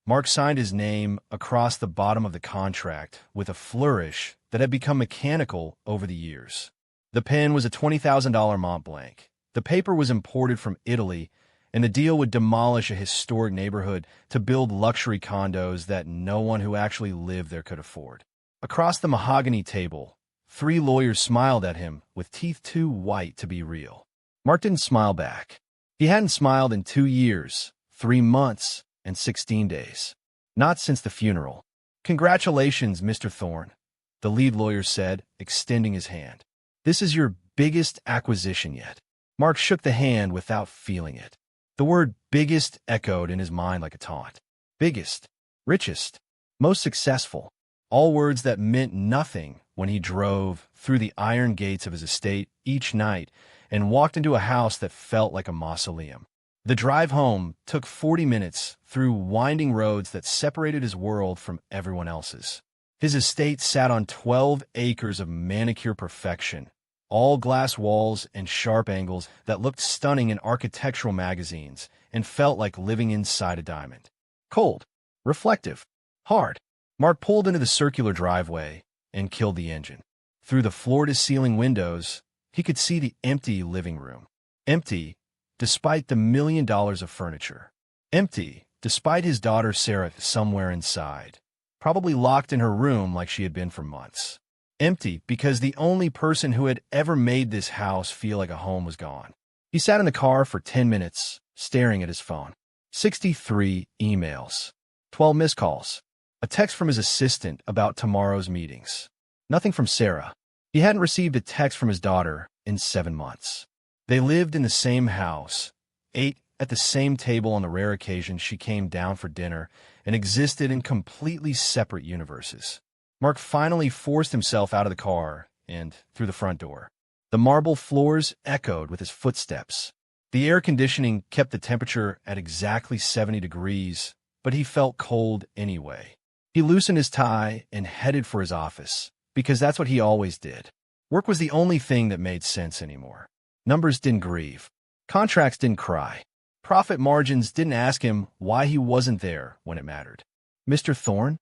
Mark signed his name across the bottom of the contract with a flourish that had become mechanical over the years. The pen was a $20,000 Mont Blanc. The paper was imported from Italy, and the deal would demolish a historic neighborhood to build luxury condos that no one who actually lived there could afford. Across the mahogany table, 3 lawyers smiled at him with teeth too white to be real. Mark didn't smile back. He hadn't smiled in 2 years, 3 months, and 16 days. Not since the funeral. "Congratulations, Mr. Thorne," the lead lawyer said, extending his hand. "This is your biggest acquisition yet." Mark shook the hand without feeling it. The word biggest echoed in his mind like a taunt. Biggest, richest, most successful. All words that meant nothing when he drove through the iron gates of his estate each night and walked into a house that felt like a mausoleum. The drive home took 40 minutes through winding roads that separated his world from everyone else's. His estate sat on 12 acres of manicure perfection, all glass walls and sharp angles that looked stunning in architectural magazines and felt like living inside a diamond. Cold, reflective, hard. Mark pulled into the circular driveway and killed the engine. Through the floor-to-ceiling windows, he could see the empty living room. Empty, despite the $1 million of furniture. Empty, despite his daughter Serah somewhere inside, probably locked in her room like she had been for months. Empty because the only person who had ever made this house feel like a home was gone. He sat in the car for 10 minutes, staring at his phone. 63 emails. 12 missed calls. A text from his assistant about tomorrow's meetings. Nothing from Serah. He hadn't received a text from his daughter in 7 months. They lived in the same house, ate at the same table on the rare occasion she came down for dinner, and existed in completely separate universes. Mark finally forced himself out of the car and through the front door. The marble floors echoed with his footsteps. The air conditioning kept the temperature at exactly 70 degrees, but he felt cold anyway. He loosened his tie and headed for his office, because that's what he always did. Work was the only thing that made sense anymore. Numbers didn't grieve. Contracts didn't cry. Profit margins didn't ask him why he wasn't there when it mattered. "Mr. Thorne?"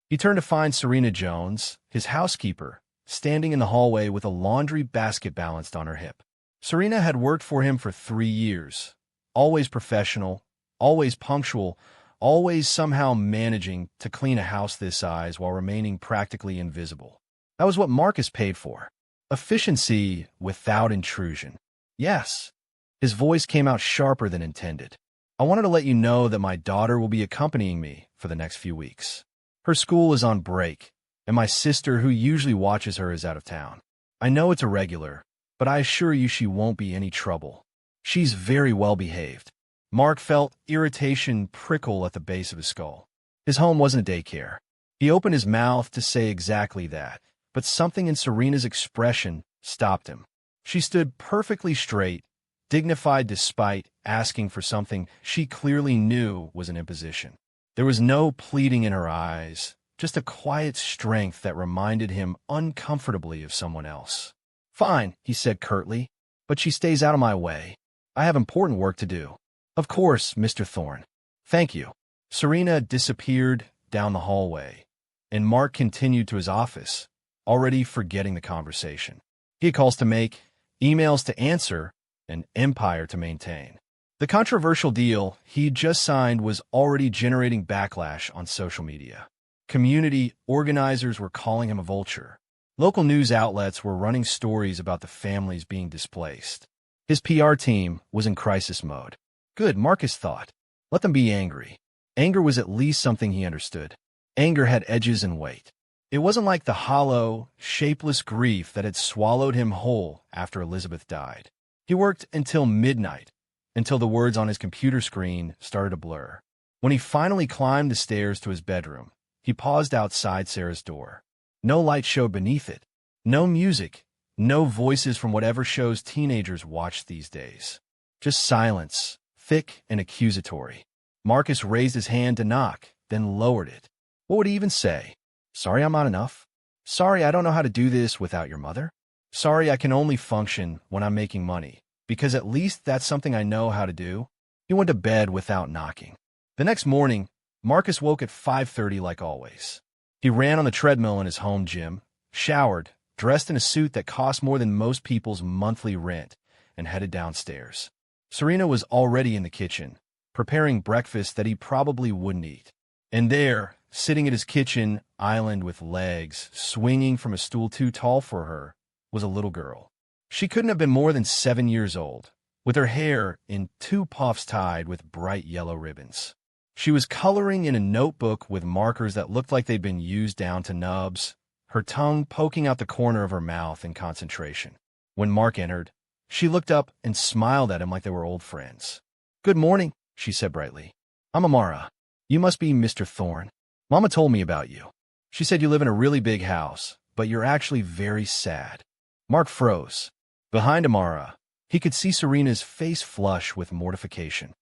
He turned to find Serena Jones, his housekeeper, standing in the hallway with a laundry basket balanced on her hip. Serena had worked for him for 3 years, always professional, always punctual, always somehow managing to clean a house this size while remaining practically invisible. That was what Marcus paid for. Efficiency without intrusion. "Yes." His voice came out sharper than intended. "I wanted to let you know that my daughter will be accompanying me for the next few weeks. Her school is on break, and my sister, who usually watches her, is out of town. I know it's irregular, but I assure you she won't be any trouble. She's very well behaved." Mark felt irritation prickle at the base of his skull. His home wasn't a daycare. He opened his mouth to say exactly that, but something in Serena's expression stopped him. She stood perfectly straight, dignified despite asking for something she clearly knew was an imposition. There was no pleading in her eyes, just a quiet strength that reminded him uncomfortably of someone else. "Fine," he said curtly, "but she stays out of my way. I have important work to do." "Of course, Mr. Thorne. Thank you." Serena disappeared down the hallway, and Mark continued to his office, already forgetting the conversation. He had calls to make, emails to answer, an empire to maintain. The controversial deal he'd just signed was already generating backlash on social media. Community organizers were calling him a vulture. Local news outlets were running stories about the families being displaced. His PR team was in crisis mode. Good, Marcus thought. Let them be angry. Anger was at least something he understood. Anger had edges and weight. It wasn't like the hollow, shapeless grief that had swallowed him whole after Elizabeth died. He worked until midnight, until the words on his computer screen started to blur. When he finally climbed the stairs to his bedroom, he paused outside Serah's door. No light showed beneath it. No music. No voices from whatever shows teenagers watch these days. Just silence, thick and accusatory. Marcus raised his hand to knock, then lowered it. What would he even say? "Sorry I'm not enough? Sorry I don't know how to do this without your mother? Sorry I can only function when I'm making money, because at least that's something I know how to do?" He went to bed without knocking. The next morning, Marcus woke at 5:30 like always. He ran on the treadmill in his home gym, showered, dressed in a suit that cost more than most people's monthly rent, and headed downstairs. Serena was already in the kitchen, preparing breakfast that he probably wouldn't eat. And there, sitting at his kitchen island with legs swinging from a stool too tall for her, was a little girl. She couldn't have been more than 7 years old, with her hair in 2 puffs tied with bright yellow ribbons. She was coloring in a notebook with markers that looked like they'd been used down to nubs, her tongue poking out the corner of her mouth in concentration. When Mark entered, she looked up and smiled at him like they were old friends. "Good morning," she said brightly. "I'm Amara. You must be Mr. Thorne. Mama told me about you. She said you live in a really big house, but you're actually very sad." Mark froze. Behind Amara, he could see Serena's face flush with mortification.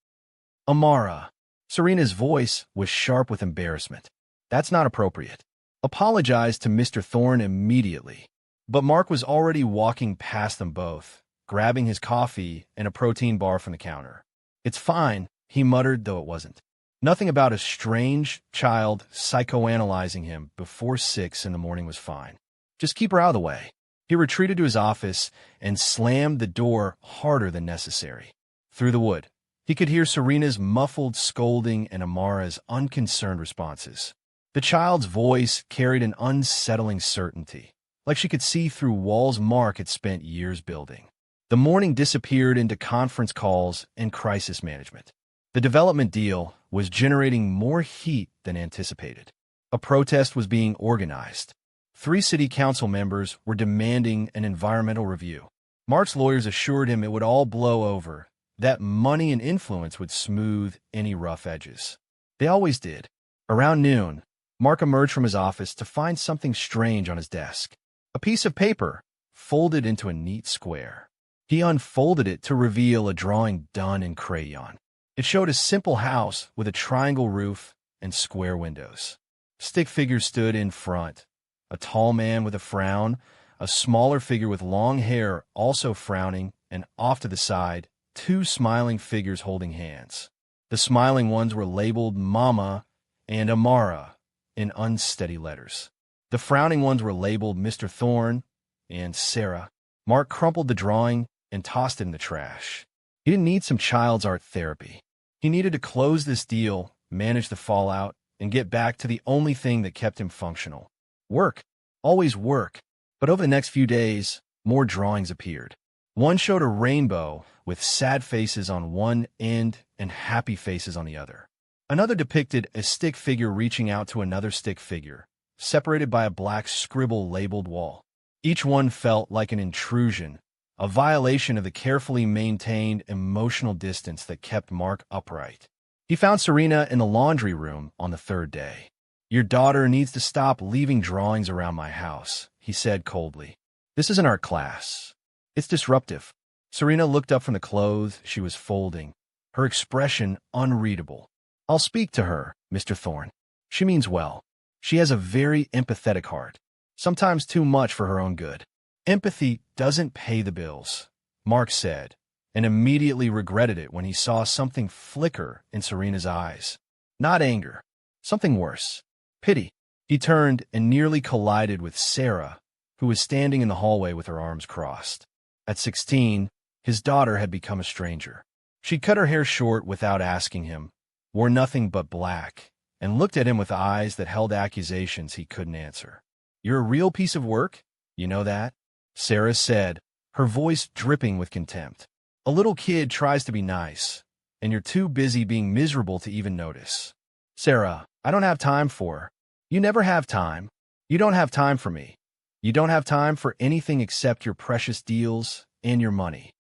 "Amara." Serena's voice was sharp with embarrassment. "That's not appropriate. Apologize to Mr. Thorne immediately." But Mark was already walking past them both, grabbing his coffee and a protein bar from the counter. "It's fine," he muttered, though it wasn't. Nothing about a strange child psychoanalyzing him before 6 in the morning was fine. Just keep her out of the way. He retreated to his office and slammed the door harder than necessary. Through the wood, he could hear Serena's muffled scolding and Amara's unconcerned responses. The child's voice carried an unsettling certainty, like she could see through walls Mark had spent years building. The morning disappeared into conference calls and crisis management. The development deal was generating more heat than anticipated. A protest was being organized. 3 city council members were demanding an environmental review. Mark's lawyers assured him it would all blow over, that money and influence would smooth any rough edges. They always did. Around noon, Mark emerged from his office to find something strange on his desk. A piece of paper, folded into a neat square. He unfolded it to reveal a drawing done in crayon. It showed a simple house with a triangle roof and square windows. Stick figures stood in front. A tall man with a frown, a smaller figure with long hair also frowning, and off to the side, 2 smiling figures holding hands. The smiling ones were labeled Mama and Amara in unsteady letters. The frowning ones were labeled Mr. Thorne and Serah. Mark crumpled the drawing and tossed it in the trash. He didn't need some child's art therapy. He needed to close this deal, manage the fallout, and get back to the only thing that kept him functional. Work. Always work. But over the next few days, more drawings appeared. One showed a rainbow with sad faces on one end and happy faces on the other. Another depicted a stick figure reaching out to another stick figure, separated by a black scribble labeled wall. Each one felt like an intrusion, a violation of the carefully maintained emotional distance that kept Mark upright. He found Serena in the laundry room on the 3rd day. "Your daughter needs to stop leaving drawings around my house," he said coldly. "This is an art class. It's disruptive." Serena looked up from the clothes she was folding, her expression unreadable. "I'll speak to her, Mr. Thorne. She means well. She has a very empathetic heart, sometimes too much for her own good." "Empathy doesn't pay the bills," Mark said, and immediately regretted it when he saw something flicker in Serena's eyes. Not anger, something worse. Pity. He turned and nearly collided with Serah, who was standing in the hallway with her arms crossed. At 16, his daughter had become a stranger. She'd cut her hair short without asking him, wore nothing but black, and looked at him with eyes that held accusations he couldn't answer. "You're a real piece of work, you know that?" Serah said, her voice dripping with contempt. "A little kid tries to be nice, and you're too busy being miserable to even notice." "Serah, I don't have time for her. You never have time. You don't have time for me. You don't have time for anything except your precious deals and your money."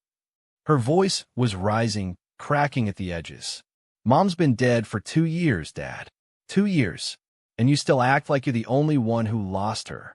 Her voice was rising, cracking at the edges. "Mom's been dead for 2 years, Dad. 2 years. And you still act like you're the only one who lost her."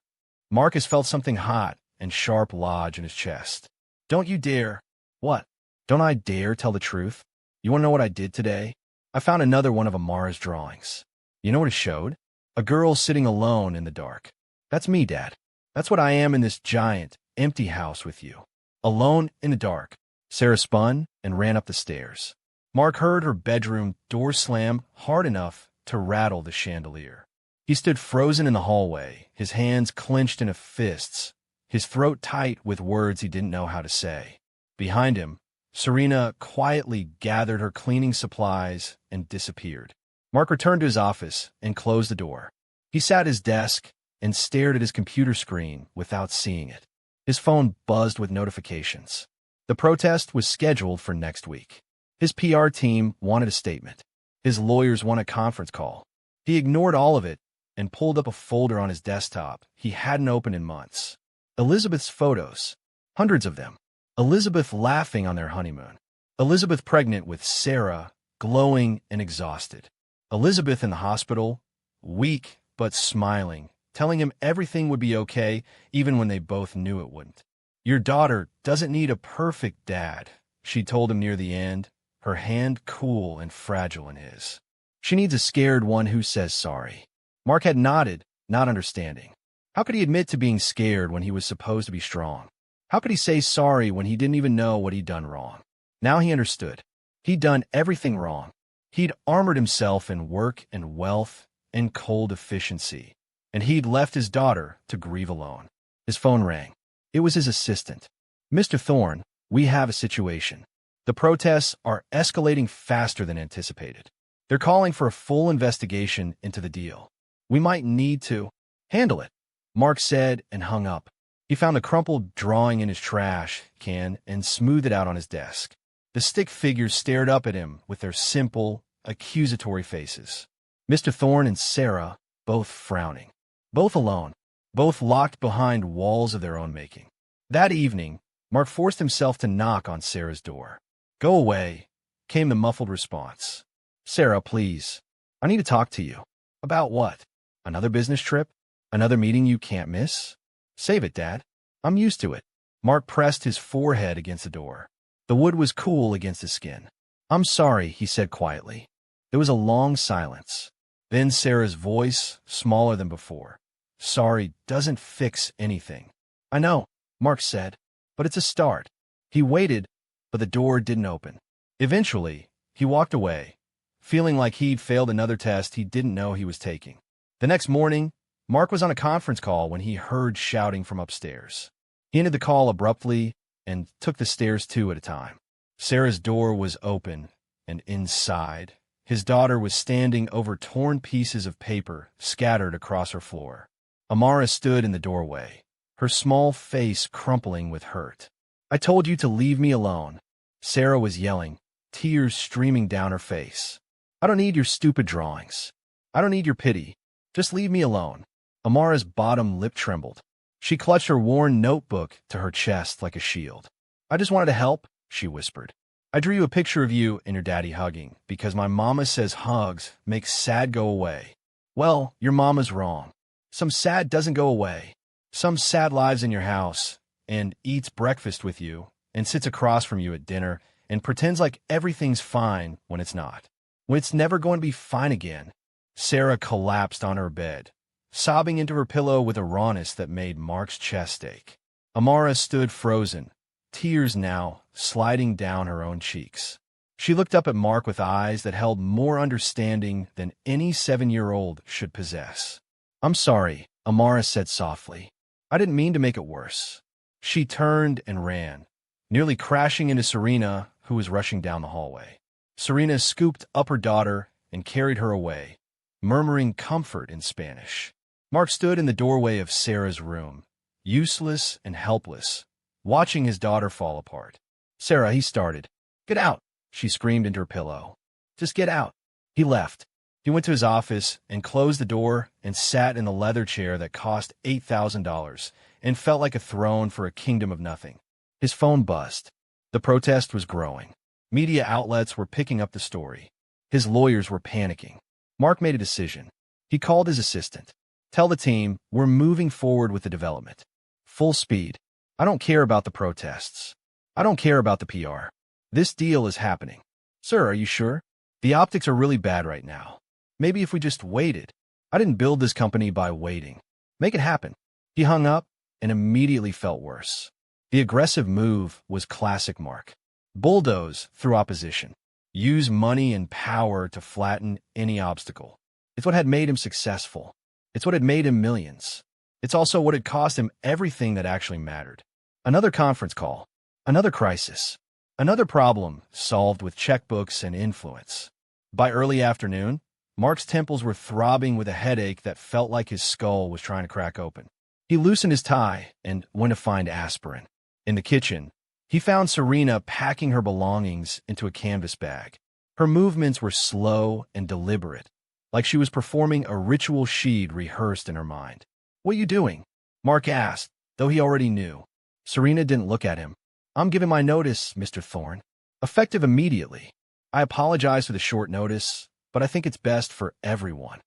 Marcus felt something hot and sharp lodge in his chest. "Don't you dare." "What? Don't I dare tell the truth? You want to know what I did today? I found another one of Amara's drawings. You know what it showed? A girl sitting alone in the dark. That's me, Dad. That's what I am in this giant, empty house with you. Alone in the dark." Serah spun and ran up the stairs. Mark heard her bedroom door slam hard enough to rattle the chandelier. He stood frozen in the hallway, his hands clenched into fists, his throat tight with words he didn't know how to say. Behind him, Serena quietly gathered her cleaning supplies and disappeared. Mark returned to his office and closed the door. He sat at his desk and stared at his computer screen without seeing it. His phone buzzed with notifications. The protest was scheduled for next week. His PR team wanted a statement. His lawyers wanted a conference call. He ignored all of it and pulled up a folder on his desktop he hadn't opened in months. Elizabeth's photos. Hundreds of them. Elizabeth laughing on their honeymoon. Elizabeth pregnant with Serah, glowing and exhausted. Elizabeth in the hospital, weak but smiling, telling him everything would be okay even when they both knew it wouldn't. "Your daughter doesn't need a perfect dad," she told him near the end, her hand cool and fragile in his. "She needs a scared one who says sorry." Mark had nodded, not understanding. How could he admit to being scared when he was supposed to be strong? How could he say sorry when he didn't even know what he'd done wrong? Now he understood. He'd done everything wrong. He'd armored himself in work and wealth and cold efficiency, and he'd left his daughter to grieve alone. His phone rang. It was his assistant. "Mr. Thorne, we have a situation. The protests are escalating faster than anticipated. They're calling for a full investigation into the deal. We might need to handle it," Mark said and hung up. He found a crumpled drawing in his trash can and smoothed it out on his desk. The stick figures stared up at him with their simple, accusatory faces. Mr. Thorne and Serah, both frowning. Both alone. Both locked behind walls of their own making. That evening, Mark forced himself to knock on Serah's door. "Go away," came the muffled response. "Serah, please. I need to talk to you." "About what? Another business trip? Another meeting you can't miss?" "Save it, Dad. I'm used to it." Mark pressed his forehead against the door. The wood was cool against his skin. "I'm sorry," he said quietly. There was a long silence. Then Serah's voice, smaller than before. "Sorry doesn't fix anything." "I know," Mark said, "but it's a start." He waited, but the door didn't open. Eventually, he walked away, feeling like he'd failed another test he didn't know he was taking. The next morning, Mark was on a conference call when he heard shouting from upstairs. He ended the call abruptly and took the stairs two at a time. Serah's door was open, and inside, his daughter was standing over torn pieces of paper scattered across her floor. Amara stood in the doorway, her small face crumpling with hurt. "I told you to leave me alone," Serah was yelling, tears streaming down her face. "I don't need your stupid drawings. I don't need your pity. Just leave me alone." Amara's bottom lip trembled. She clutched her worn notebook to her chest like a shield. "I just wanted to help," she whispered. "I drew you a picture of you and your daddy hugging because my mama says hugs make sad go away." "Well, your mama's wrong. Some sad doesn't go away. Some sad lives in your house and eats breakfast with you and sits across from you at dinner and pretends like everything's fine when it's not. When it's never going to be fine again." Serah collapsed on her bed, sobbing into her pillow with a rawness that made Mark's chest ache. Amara stood frozen, tears now sliding down her own cheeks. She looked up at Mark with eyes that held more understanding than any 7-year-old should possess. "I'm sorry," Amara said softly. "I didn't mean to make it worse." She turned and ran, nearly crashing into Serena, who was rushing down the hallway. Serena scooped up her daughter and carried her away, murmuring comfort in Spanish. Mark stood in the doorway of Serah's room, useless and helpless, watching his daughter fall apart. "Serah," he started. "Get out," she screamed into her pillow. "Just get out." He left. He went to his office and closed the door and sat in the leather chair that cost $8,000 and felt like a throne for a kingdom of nothing. His phone buzzed. The protest was growing. Media outlets were picking up the story. His lawyers were panicking. Mark made a decision. He called his assistant. "Tell the team we're moving forward with the development. Full speed. I don't care about the protests. I don't care about the PR. This deal is happening." "Sir, are you sure? The optics are really bad right now. Maybe if we just waited." "I didn't build this company by waiting. Make it happen." He hung up and immediately felt worse. The aggressive move was classic Mark. Bulldoze through opposition. Use money and power to flatten any obstacle. It's what had made him successful. It's what had made him millions. It's also what had cost him everything that actually mattered. Another conference call. Another crisis. Another problem solved with checkbooks and influence. By early afternoon, Mark's temples were throbbing with a headache that felt like his skull was trying to crack open. He loosened his tie and went to find aspirin. In the kitchen, he found Serena packing her belongings into a canvas bag. Her movements were slow and deliberate, like she was performing a ritual she'd rehearsed in her mind. "What are you doing?" Mark asked, though he already knew. Serena didn't look at him. "I'm giving my notice, Mr. Thorne. Effective immediately. I apologize for the short notice, but I think it's best for everyone."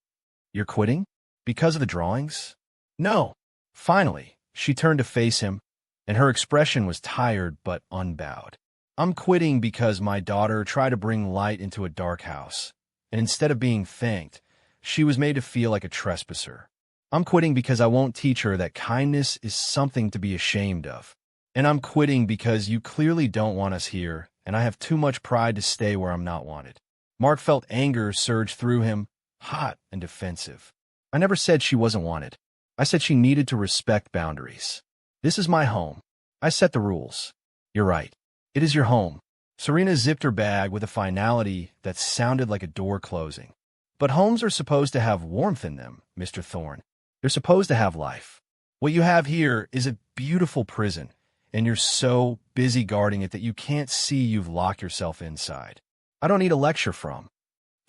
"You're quitting? Because of the drawings?" "No." Finally, she turned to face him, and her expression was tired but unbowed. "I'm quitting because my daughter tried to bring light into a dark house, and instead of being thanked, she was made to feel like a trespasser. I'm quitting because I won't teach her that kindness is something to be ashamed of. And I'm quitting because you clearly don't want us here, and I have too much pride to stay where I'm not wanted." Mark felt anger surge through him, hot and defensive. "I never said she wasn't wanted. I said she needed to respect boundaries. This is my home. I set the rules." "You're right. It is your home." Serena zipped her bag with a finality that sounded like a door closing. "But homes are supposed to have warmth in them, Mr. Thorne. They're supposed to have life. What you have here is a beautiful prison, and you're so busy guarding it that you can't see you've locked yourself inside. I don't need a lecture from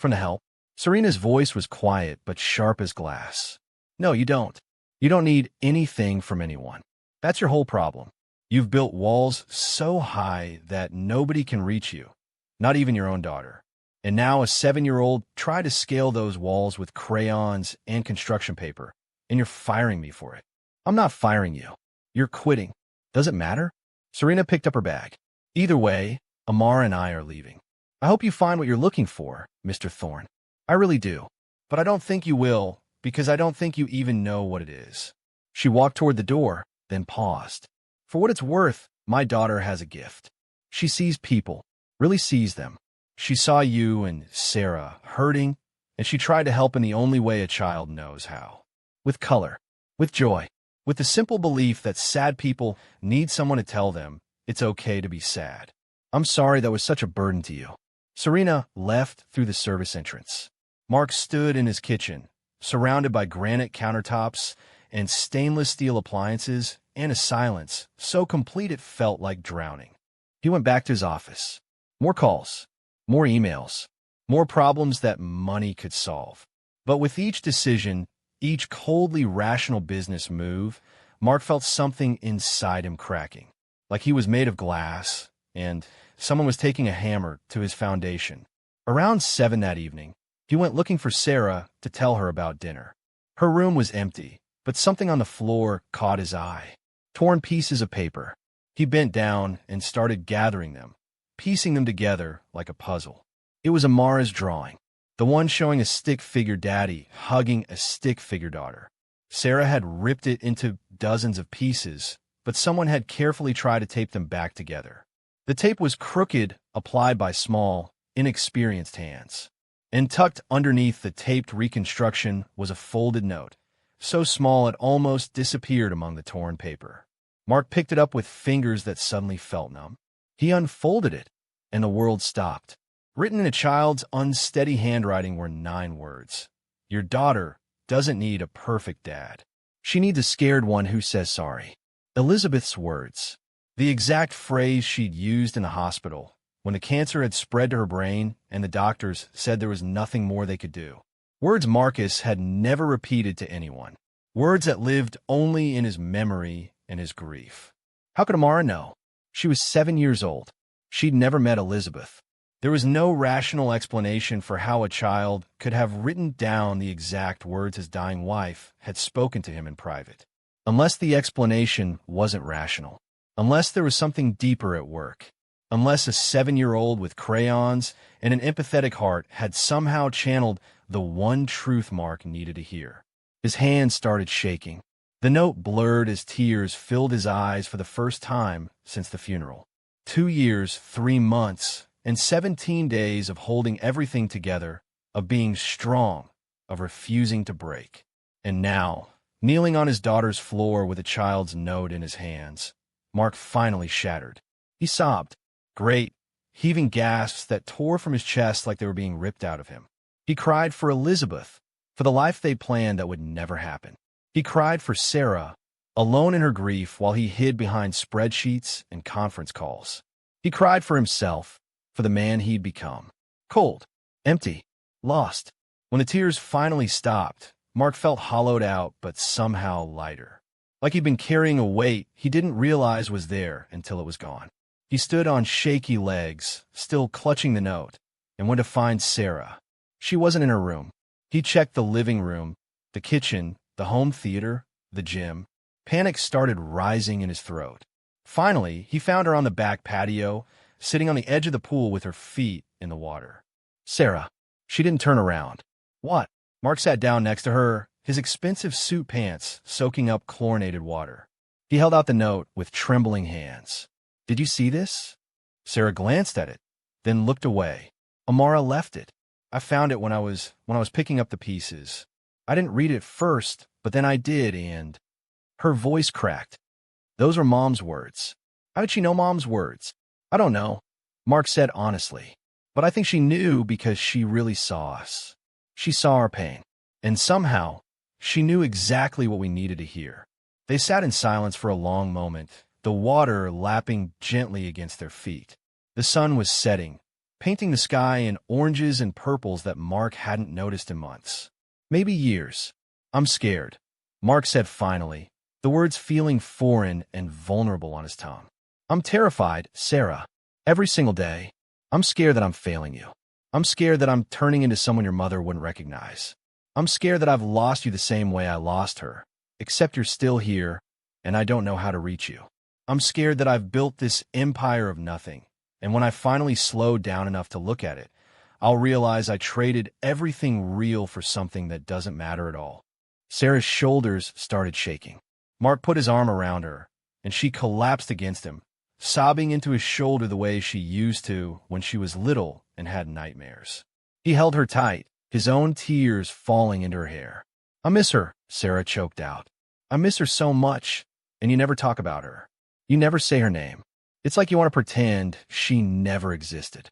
the help." Serena's voice was quiet but sharp as glass. "No, you don't. You don't need anything from anyone. That's your whole problem. You've built walls so high that nobody can reach you, not even your own daughter. And now a 7-year-old tried to scale those walls with crayons and construction paper, and you're firing me for it." "I'm not firing you. You're quitting. Does it matter?" Serena picked up her bag. "Either way, Amara and I are leaving. I hope you find what you're looking for, Mr. Thorne. I really do. But I don't think you will, because I don't think you even know what it is." She walked toward the door, then paused. "For what it's worth, my daughter has a gift. She sees people, really sees them. She saw you and Serah hurting, and she tried to help in the only way a child knows how. With color, with joy, with the simple belief that sad people need someone to tell them it's okay to be sad. I'm sorry that was such a burden to you." Serena left through the service entrance. Mark stood in his kitchen, surrounded by granite countertops and stainless steel appliances, and a silence so complete it felt like drowning. He went back to his office. More calls, more emails, more problems that money could solve. But with each decision, each coldly rational business move, Mark felt something inside him cracking, like he was made of glass, and someone was taking a hammer to his foundation. Around 7 that evening, he went looking for Serah to tell her about dinner. Her room was empty, but something on the floor caught his eye. Torn pieces of paper. He bent down and started gathering them, piecing them together like a puzzle. It was Amara's drawing, the one showing a stick-figure daddy hugging a stick-figure daughter. Serah had ripped it into dozens of pieces, but someone had carefully tried to tape them back together. The tape was crooked, applied by small, inexperienced hands. And tucked underneath the taped reconstruction was a folded note, so small it almost disappeared among the torn paper. Mark picked it up with fingers that suddenly felt numb. He unfolded it, and the world stopped. Written in a child's unsteady handwriting were 9 words. "Your daughter doesn't need a perfect dad. She needs a scared one who says sorry." Elizabeth's words. The exact phrase she'd used in the hospital, when the cancer had spread to her brain and the doctors said there was nothing more they could do. Words Marcus had never repeated to anyone. Words that lived only in his memory and his grief. How could Amara know? She was 7 years old. She'd never met Elizabeth. There was no rational explanation for how a child could have written down the exact words his dying wife had spoken to him in private. Unless the explanation wasn't rational. Unless there was something deeper at work. Unless a 7-year-old with crayons and an empathetic heart had somehow channeled the one truth Mark needed to hear. His hands started shaking. The note blurred as tears filled his eyes for the first time since the funeral. 2 years, 3 months, and 17 days of holding everything together, of being strong, of refusing to break. And now, kneeling on his daughter's floor with a child's note in his hands, Mark finally shattered. He sobbed, great, heaving gasps that tore from his chest like they were being ripped out of him. He cried for Elizabeth, for the life they planned that would never happen. He cried for Serah, alone in her grief while he hid behind spreadsheets and conference calls. He cried for himself, for the man he'd become. Cold, empty, lost. When the tears finally stopped, Mark felt hollowed out but somehow lighter. Like he'd been carrying a weight he didn't realize was there until it was gone. He stood on shaky legs, still clutching the note, and went to find Serah. She wasn't in her room. He checked the living room, the kitchen, the home theater, the gym. Panic started rising in his throat. Finally, he found her on the back patio, sitting on the edge of the pool with her feet in the water. Serah. She didn't turn around. What? Mark sat down next to her, his expensive suit pants soaking up chlorinated water. He held out the note with trembling hands. Did you see this? Serah glanced at it, then looked away. Amara left it. I found it when I was picking up the pieces. I didn't read it first, but then I did, and... Her voice cracked. Those were Mom's words. How did she know Mom's words? I don't know, Mark said honestly. But I think she knew because she really saw us. She saw our pain. And somehow, she knew exactly what we needed to hear. They sat in silence for a long moment, the water lapping gently against their feet. The sun was setting, painting the sky in oranges and purples that Mark hadn't noticed in months. Maybe years. I'm scared, Mark said finally, the words feeling foreign and vulnerable on his tongue. I'm terrified, Serah. Every single day. I'm scared that I'm failing you. I'm scared that I'm turning into someone your mother wouldn't recognize. I'm scared that I've lost you the same way I lost her, except you're still here, and I don't know how to reach you. I'm scared that I've built this empire of nothing, and when I finally slow down enough to look at it, I'll realize I traded everything real for something that doesn't matter at all. Serah's shoulders started shaking. Mark put his arm around her, and she collapsed against him, sobbing into his shoulder the way she used to when she was little and had nightmares. He held her tight, his own tears falling into her hair. I miss her, Serah choked out. I miss her so much, and you never talk about her. You never say her name. It's like you want to pretend she never existed.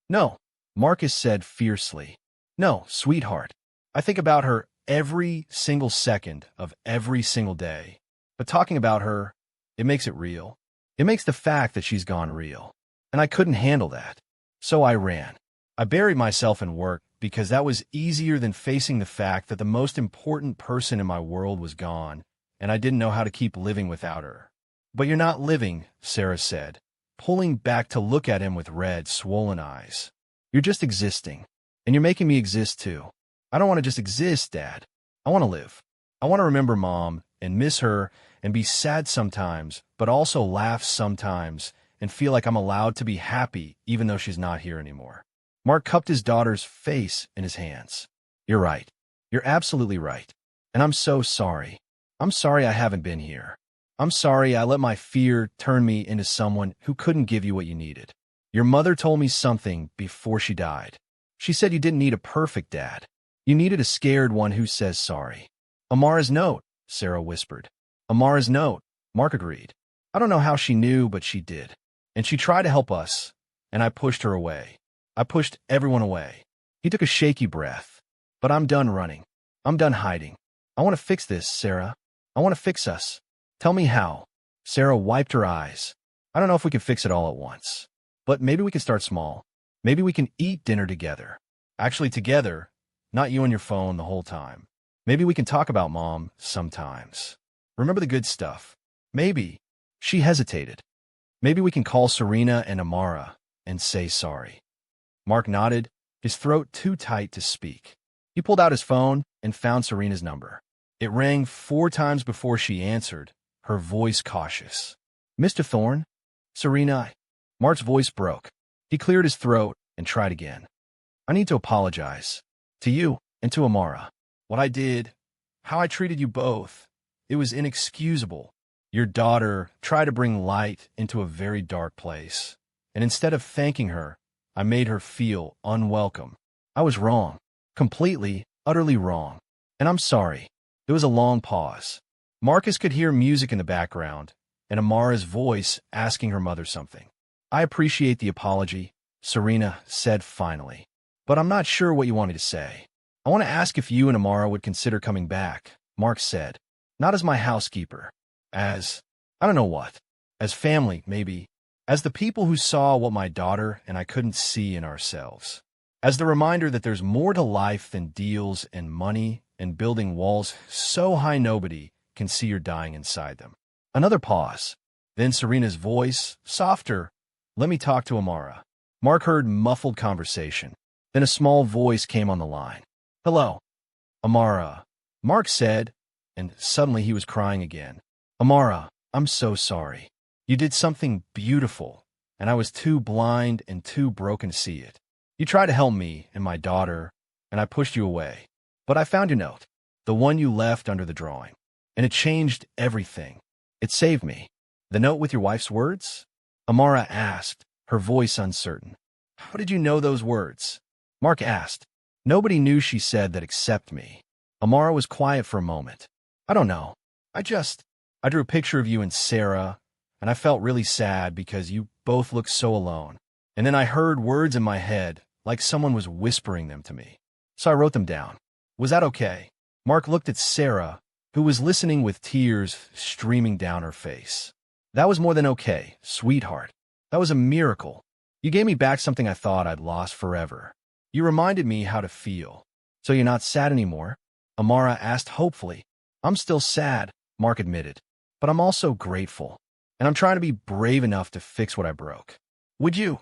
No, Marcus said fiercely. No, sweetheart. I think about her every single second of every single day. But talking about her, it makes it real. It makes the fact that she's gone real. And I couldn't handle that. So I ran. I buried myself in work because that was easier than facing the fact that the most important person in my world was gone, and I didn't know how to keep living without her. But you're not living, Serah said, pulling back to look at him with red, swollen eyes. You're just existing, and you're making me exist too. I don't want to just exist, Dad. I want to live. I want to remember Mom and miss her and be sad sometimes, but also laugh sometimes and feel like I'm allowed to be happy even though she's not here anymore. Mark cupped his daughter's face in his hands. You're right. You're absolutely right. And I'm so sorry. I'm sorry I haven't been here. I'm sorry I let my fear turn me into someone who couldn't give you what you needed. Your mother told me something before she died. She said you didn't need a perfect dad. You needed a scared one who says sorry. Amara's note, Serah whispered. Amara's note, Mark agreed. I don't know how she knew, but she did. And she tried to help us, and I pushed her away. I pushed everyone away. He took a shaky breath. But I'm done running. I'm done hiding. I want to fix this, Serah. I want to fix us. Tell me how. Serah wiped her eyes. I don't know if we can fix it all at once. But maybe we can start small. Maybe we can eat dinner together. Actually together, not you on your phone the whole time. Maybe we can talk about Mom sometimes. Remember the good stuff. Maybe. She hesitated. Maybe we can call Serena and Amara and say sorry. Mark nodded, his throat too tight to speak. He pulled out his phone and found Serena's number. It rang 4 times before she answered, her voice cautious. Mr. Thorne? Serena. Mark's voice broke. He cleared his throat and tried again. I need to apologize. To you and to Amara. What I did, how I treated you both, it was inexcusable. Your daughter tried to bring light into a very dark place, and instead of thanking her, I made her feel unwelcome. I was wrong, completely, utterly wrong. And I'm sorry. There was a long pause. Marcus could hear music in the background, and Amara's voice asking her mother something. I appreciate the apology, Serena said finally. But I'm not sure what you want me to say. I want to ask if you and Amara would consider coming back, Mark said. Not as my housekeeper. As, I don't know what. As family, maybe. As the people who saw what my daughter and I couldn't see in ourselves. As the reminder that there's more to life than deals and money and building walls so high nobody can see you're dying inside them. Another pause. Then Serena's voice, softer. Let me talk to Amara. Mark heard muffled conversation. Then a small voice came on the line. Hello. Amara. Mark said, and suddenly he was crying again. Amara, I'm so sorry. You did something beautiful, and I was too blind and too broken to see it. You tried to help me and my daughter, and I pushed you away. But I found your note, the one you left under the drawing, and it changed everything. It saved me. The note with your wife's words? Amara asked, her voice uncertain. How did you know those words? Mark asked. Nobody knew she said that except me. Amara was quiet for a moment. I don't know. I drew a picture of you and Serah, and I felt really sad because you both looked so alone. And then I heard words in my head, like someone was whispering them to me. So I wrote them down. Was that okay? Mark looked at Serah, who was listening with tears streaming down her face. That was more than okay, sweetheart. That was a miracle. You gave me back something I thought I'd lost forever. You reminded me how to feel. So you're not sad anymore? Amara asked hopefully. I'm still sad, Mark admitted. But I'm also grateful. And I'm trying to be brave enough to fix what I broke. Would you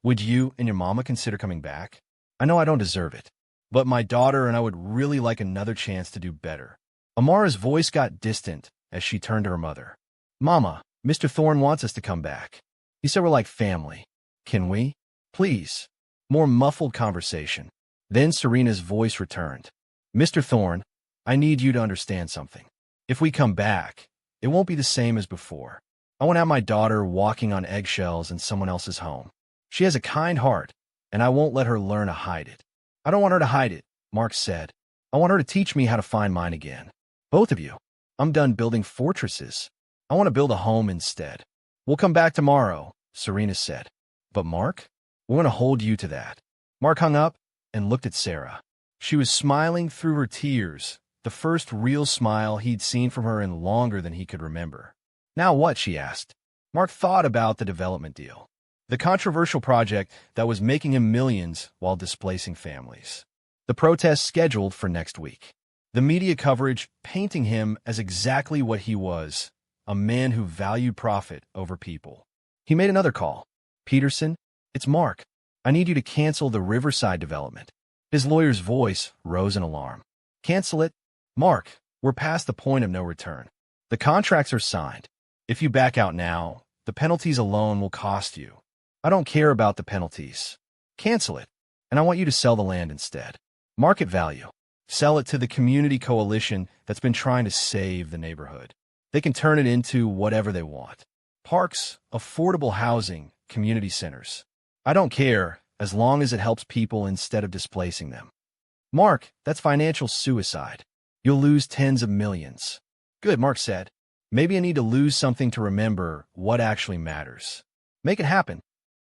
and your mama consider coming back? I know I don't deserve it. But my daughter and I would really like another chance to do better. Amara's voice got distant as she turned to her mother. Mama, Mr. Thorne wants us to come back. He said we're like family. Can we? Please. More muffled conversation. Then Serena's voice returned. Mr. Thorne, I need you to understand something. If we come back, it won't be the same as before. I won't have my daughter walking on eggshells in someone else's home. She has a kind heart, and I won't let her learn to hide it. I don't want her to hide it, Mark said. I want her to teach me how to find mine again. Both of you. I'm done building fortresses. I want to build a home instead. We'll come back tomorrow, Serena said. But Mark, we're going to hold you to that. Mark hung up and looked at Serah. She was smiling through her tears, the first real smile he'd seen from her in longer than he could remember. Now what? She asked. Mark thought about the development deal. The controversial project that was making him millions while displacing families. The protest scheduled for next week. The media coverage painting him as exactly what he was, a man who valued profit over people. He made another call. Peterson, it's Mark. I need you to cancel the Riverside development. His lawyer's voice rose in alarm. Cancel it? Mark, we're past the point of no return. The contracts are signed. If you back out now, the penalties alone will cost you. I don't care about the penalties. Cancel it, and I want you to sell the land instead. Market value. Sell it to the community coalition that's been trying to save the neighborhood. They can turn it into whatever they want. Parks, affordable housing, community centers. I don't care, as long as it helps people instead of displacing them. Mark, that's financial suicide. You'll lose tens of millions. Good, Mark said. Maybe I need to lose something to remember what actually matters. Make it happen.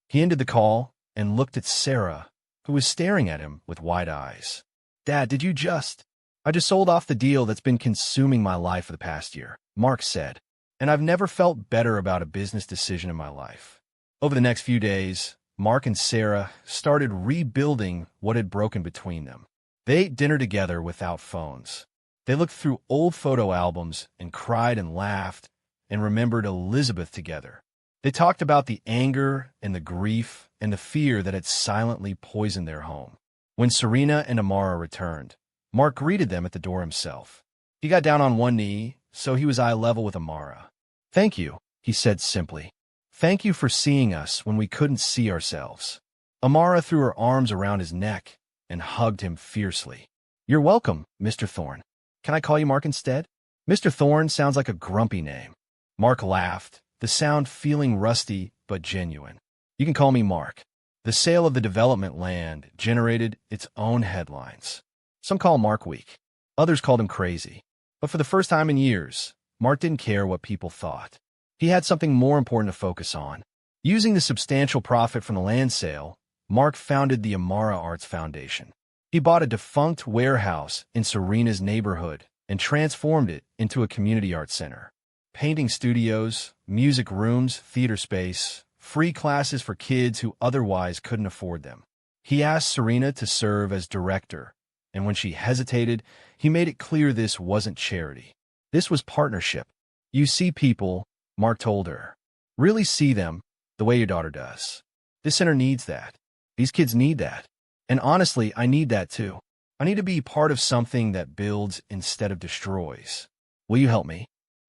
He ended the call and looked at Serah, who was staring at him with wide eyes. Dad, I just sold off the deal that's been consuming my life for the past year, Mark said, and I've never felt better about a business decision in my life. Over the next few days, Mark and Serah started rebuilding what had broken between them. They ate dinner together without phones. They looked through old photo albums and cried and laughed and remembered Elizabeth together. They talked about the anger and the grief and the fear that had silently poisoned their home. When Serena and Amara returned, Mark greeted them at the door himself. He got down on one knee, so he was eye level with Amara. Thank you, he said simply. Thank you for seeing us when we couldn't see ourselves. Amara threw her arms around his neck and hugged him fiercely. You're welcome, Mr. Thorne. Can I call you Mark instead? Mr. Thorne sounds like a grumpy name. Mark laughed, the sound feeling rusty but genuine. You can call me Mark. The sale of the development land generated its own headlines. Some call Mark weak. Others called him crazy. But for the first time in years, Mark didn't care what people thought. He had something more important to focus on. Using the substantial profit from the land sale, Mark founded the Amara Arts Foundation. He bought a defunct warehouse in Serah's neighborhood and transformed it into a community arts center. Painting studios, music rooms, theater space, free classes for kids who otherwise couldn't afford them. He asked Serah to serve as director, and when she hesitated, he made it clear this wasn't charity. This was partnership. You see people, Mark told her. Really see them the way your daughter does. This center needs that. These kids need that. And honestly, I need that too. I need to be part of something that builds instead of destroys. Will you help me?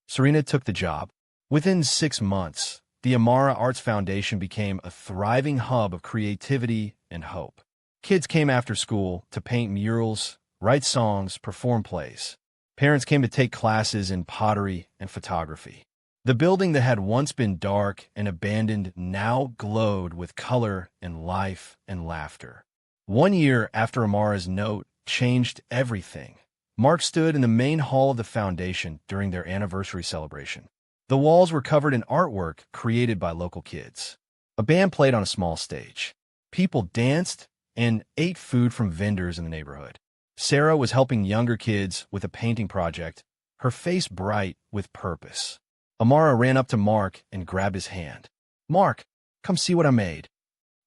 Serah took the job. Within 6 months, the Amara Arts Foundation became a thriving hub of creativity and hope. Kids came after school to paint murals, write songs, perform plays. Parents came to take classes in pottery and photography. The building that had once been dark and abandoned now glowed with color and life and laughter. 1 year after Amara's note changed everything, Mark stood in the main hall of the foundation during their anniversary celebration. The walls were covered in artwork created by local kids. A band played on a small stage. People danced and ate food from vendors in the neighborhood. Serah was helping younger kids with a painting project, her face bright with purpose. Amara ran up to Mark and grabbed his hand. "Mark, come see what I made."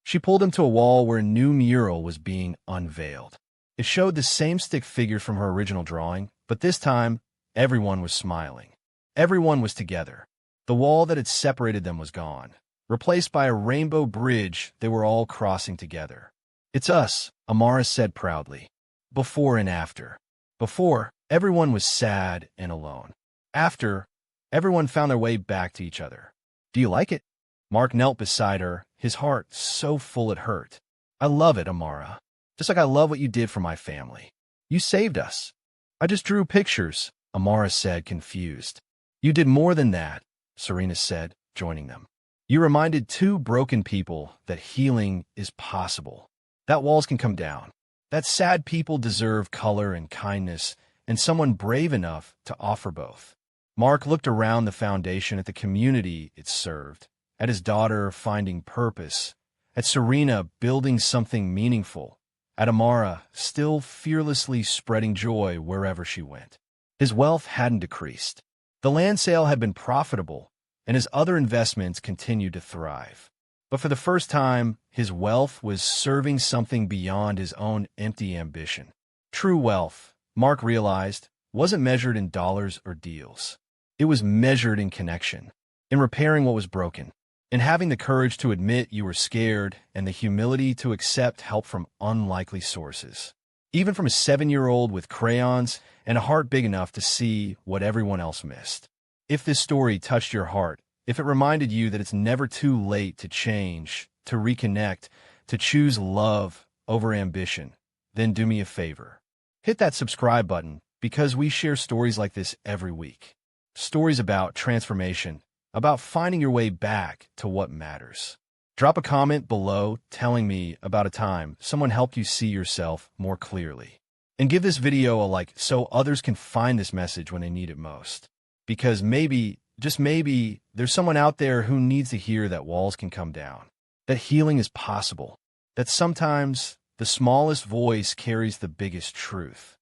She pulled him to a wall where a new mural was being unveiled. It showed the same stick figures from her original drawing, but this time, everyone was smiling. Everyone was together. The wall that had separated them was gone. Replaced by a rainbow bridge, they were all crossing together. "It's us," Amara said proudly. Before and after. Before, everyone was sad and alone. After, everyone found their way back to each other. "Do you like it?" Mark knelt beside her, his heart so full it hurt. "I love it, Amara. Just like I love what you did for my family. You saved us." "I just drew pictures," Amara said, confused. "You did more than that," Serah said, joining them. "You reminded 2 broken people that healing is possible. That walls can come down. That sad people deserve color and kindness, and someone brave enough to offer both." Mark looked around the foundation at the community it served, at his daughter finding purpose, at Serah building something meaningful, at Amara still fearlessly spreading joy wherever she went. His wealth hadn't decreased. The land sale had been profitable, and his other investments continued to thrive. But for the first time, his wealth was serving something beyond his own empty ambition. True wealth, Mark realized, wasn't measured in dollars or deals. It was measured in connection, in repairing what was broken, in having the courage to admit you were scared and the humility to accept help from unlikely sources. Even from a 7-year-old with crayons and a heart big enough to see what everyone else missed. If this story touched your heart, if it reminded you that it's never too late to change, to reconnect, to choose love over ambition, then do me a favor. Hit that subscribe button because we share stories like this every week. Stories about transformation, about finding your way back to what matters. Drop a comment below telling me about a time someone helped you see yourself more clearly. And give this video a like so others can find this message when they need it most. Because maybe, just maybe, there's someone out there who needs to hear that walls can come down, that healing is possible, that sometimes the smallest voice carries the biggest truth.